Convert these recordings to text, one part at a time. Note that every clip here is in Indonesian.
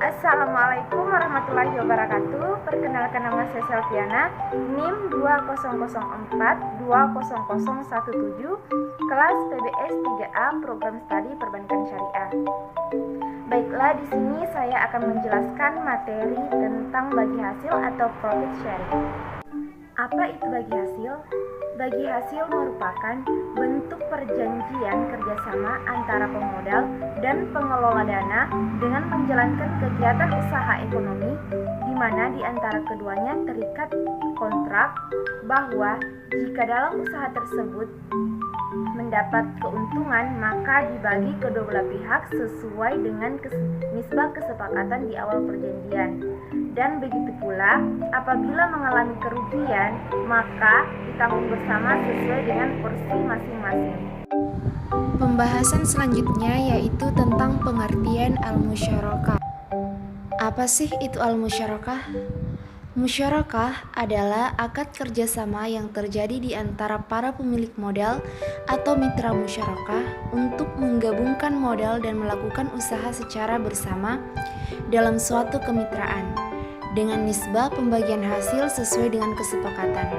Assalamualaikum warahmatullahi wabarakatuh. Perkenalkan, nama saya Selviana, NIM 2004-20017, kelas PBS 3A, Program Studi Perbankan Syariah. Baiklah, di sini saya akan menjelaskan materi tentang bagi hasil atau profit sharing. Apa itu bagi hasil? Bagi hasil merupakan bentuk perjanjian kerjasama antara pemodal dan pengelola dana dengan menjalankan kegiatan usaha ekonomi, di mana di antara keduanya terikat kontrak bahwa jika dalam usaha tersebut mendapat keuntungan, maka dibagi kedua belah pihak sesuai dengan nisbah kesepakatan di awal perjanjian. Dan begitu pula, apabila mengalami kerugian, maka ditanggung bersama sesuai dengan porsi masing-masing. Pembahasan selanjutnya yaitu tentang pengertian al-musyarakah. Apa sih itu al-musyarakah? Musyarakah adalah akad kerjasama yang terjadi di antara para pemilik modal atau mitra musyarakah untuk menggabungkan modal dan melakukan usaha secara bersama dalam suatu kemitraan dengan nisbah pembagian hasil sesuai dengan kesepakatan.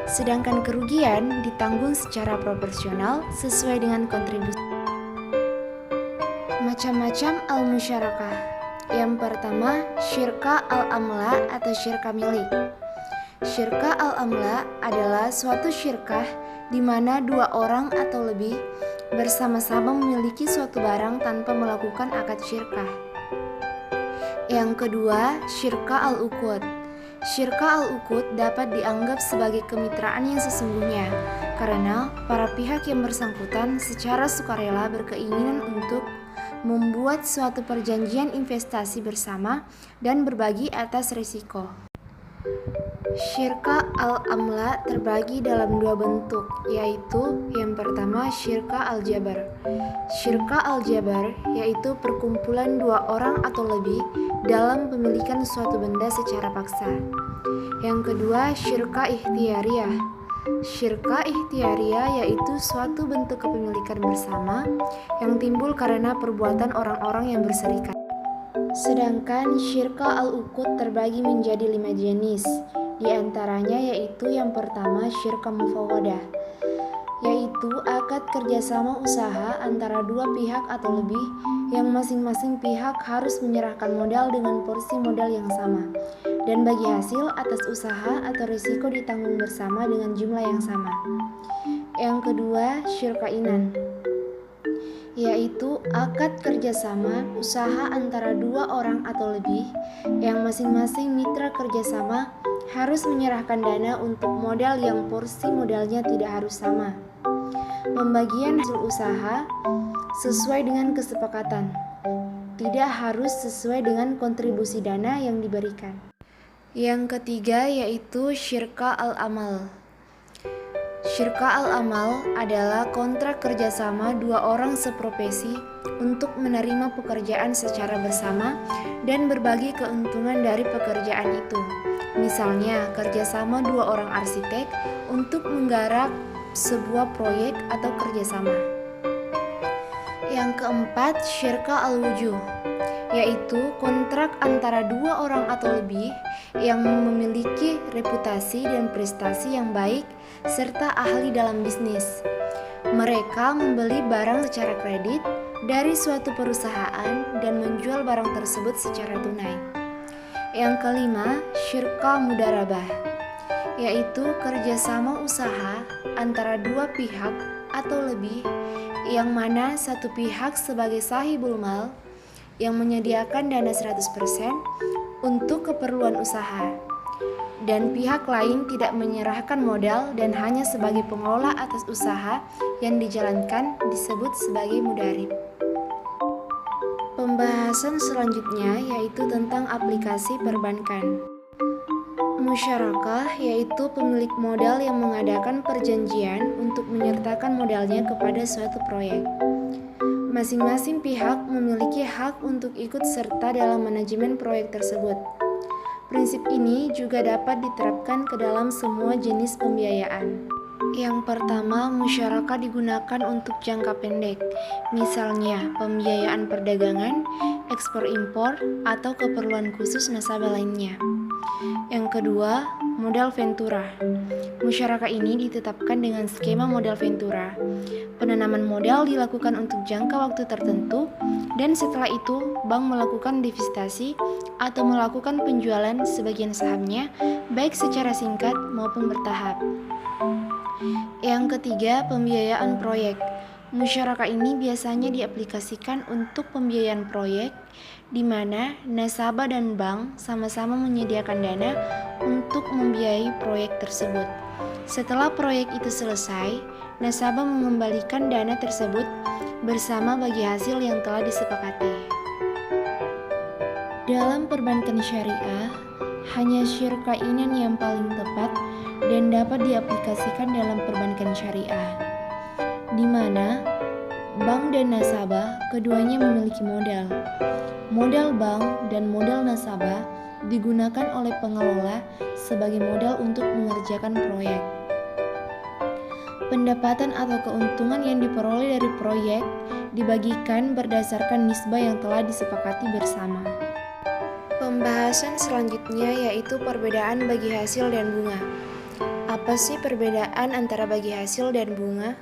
Sedangkan kerugian ditanggung secara proporsional sesuai dengan kontribusi. Macam-macam al-musyarakah. Yang pertama, syirka al-amla atau syirka milik. Syirka al-amla adalah suatu syirkah di mana dua orang atau lebih bersama-sama memiliki suatu barang tanpa melakukan akad syirkah. Yang kedua, syirka al-uqud. Syirka al-uqud dapat dianggap sebagai kemitraan yang sesungguhnya karena para pihak yang bersangkutan secara sukarela berkeinginan untuk membuat suatu perjanjian investasi bersama dan berbagi atas risiko. Syirka al-amla terbagi dalam dua bentuk, yaitu yang pertama syirka al-jabar. Syirka al-jabar yaitu perkumpulan dua orang atau lebih dalam pemilikan suatu benda secara paksa. Yang kedua, syirka ikhtiariyah. Syirka ikhtiariyah yaitu suatu bentuk kepemilikan bersama yang timbul karena perbuatan orang-orang yang berserikat. Sedangkan syirka al-uqud terbagi menjadi 5 jenis. Di antaranya yaitu yang pertama syirka mufawadah, yaitu akad kerjasama usaha antara dua pihak atau lebih yang masing-masing pihak harus menyerahkan modal dengan porsi modal yang sama dan bagi hasil atas usaha atau risiko ditanggung bersama dengan jumlah yang sama. Yang kedua, syirka inan, yaitu akad kerjasama usaha antara dua orang atau lebih yang masing-masing mitra kerjasama harus menyerahkan dana untuk modal yang porsi modalnya tidak harus sama. Pembagian hasil usaha sesuai dengan kesepakatan, tidak harus sesuai dengan kontribusi dana yang diberikan. Yang ketiga yaitu syirka al-amal. Syirka al-amal adalah kontrak kerjasama dua orang seprofesi untuk menerima pekerjaan secara bersama dan berbagi keuntungan dari pekerjaan itu. Misalnya, kerjasama dua orang arsitek untuk menggarap sebuah proyek atau kerjasama. Yang keempat, syirka al-wujuh, yaitu kontrak antara dua orang atau lebih yang memiliki reputasi dan prestasi yang baik serta ahli dalam bisnis. Mereka membeli barang secara kredit dari suatu perusahaan dan menjual barang tersebut secara tunai. Yang kelima, syirka mudarabah, yaitu kerjasama usaha antara dua pihak atau lebih yang mana satu pihak sebagai sahibul mal yang menyediakan dana 100% untuk keperluan usaha dan pihak lain tidak menyerahkan modal dan hanya sebagai pengelola atas usaha yang dijalankan disebut sebagai mudarib. Pembahasan selanjutnya yaitu tentang aplikasi perbankan. Musyarakah yaitu pemilik modal yang mengadakan perjanjian untuk menyertakan modalnya kepada suatu proyek. Masing-masing pihak memiliki hak untuk ikut serta dalam manajemen proyek tersebut. Prinsip ini juga dapat diterapkan ke dalam semua jenis pembiayaan. Yang pertama, musyarakah digunakan untuk jangka pendek, misalnya pembiayaan perdagangan, ekspor-impor, atau keperluan khusus nasabah lainnya. Yang kedua, modal ventura. Musyarakah ini ditetapkan dengan skema modal ventura. Penanaman modal dilakukan untuk jangka waktu tertentu, dan setelah itu bank melakukan divestasi atau melakukan penjualan sebagian sahamnya, baik secara singkat maupun bertahap. Yang ketiga, pembiayaan proyek. Musyarakah ini biasanya diaplikasikan untuk pembiayaan proyek, di mana nasabah dan bank sama-sama menyediakan dana untuk membiayai proyek tersebut. Setelah proyek itu selesai, nasabah mengembalikan dana tersebut bersama bagi hasil yang telah disepakati. Dalam perbankan syariah, hanya syirkainan yang paling tepat dan dapat diaplikasikan dalam perbankan syariah, di mana bank dan nasabah keduanya memiliki modal. Modal bank dan modal nasabah digunakan oleh pengelola sebagai modal untuk mengerjakan proyek. Pendapatan atau keuntungan yang diperoleh dari proyek dibagikan berdasarkan nisbah yang telah disepakati bersama. Pembahasan selanjutnya yaitu perbedaan bagi hasil dan bunga. Apa sih perbedaan antara bagi hasil dan bunga?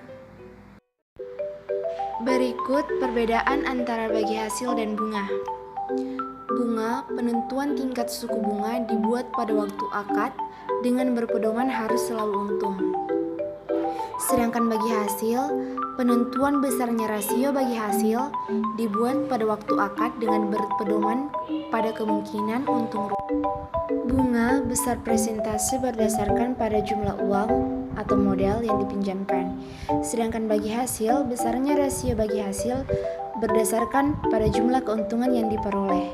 Berikut perbedaan antara bagi hasil dan bunga. Bunga, penentuan tingkat suku bunga dibuat pada waktu akad dengan berpedoman harus selalu untung. Sedangkan bagi hasil, penentuan besarnya rasio bagi hasil dibuat pada waktu akad dengan berpedoman pada kemungkinan untung. Bunga besar persentase berdasarkan pada jumlah uang atau modal yang dipinjamkan. Sedangkan bagi hasil, besarnya rasio bagi hasil berdasarkan pada jumlah keuntungan yang diperoleh.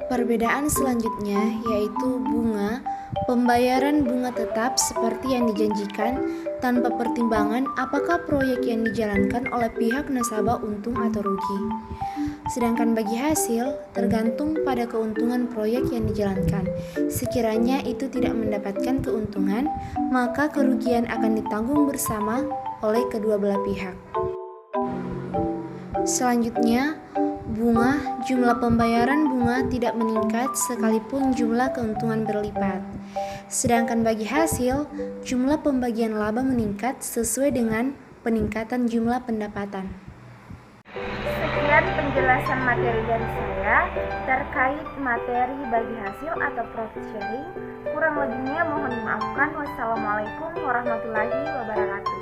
Perbedaan selanjutnya yaitu bunga. Pembayaran bunga tetap seperti yang dijanjikan tanpa pertimbangan apakah proyek yang dijalankan oleh pihak nasabah untung atau rugi. Sedangkan bagi hasil tergantung pada keuntungan proyek yang dijalankan. Sekiranya itu tidak mendapatkan keuntungan, maka kerugian akan ditanggung bersama oleh kedua belah pihak. Selanjutnya, bunga, jumlah pembayaran bunga tidak meningkat sekalipun jumlah keuntungan berlipat. Sedangkan bagi hasil, jumlah pembagian laba meningkat sesuai dengan peningkatan jumlah pendapatan. Sekian penjelasan materi dari saya terkait materi bagi hasil atau profit sharing. Kurang lebihnya mohon dimaafkan. Wassalamualaikum warahmatullahi wabarakatuh.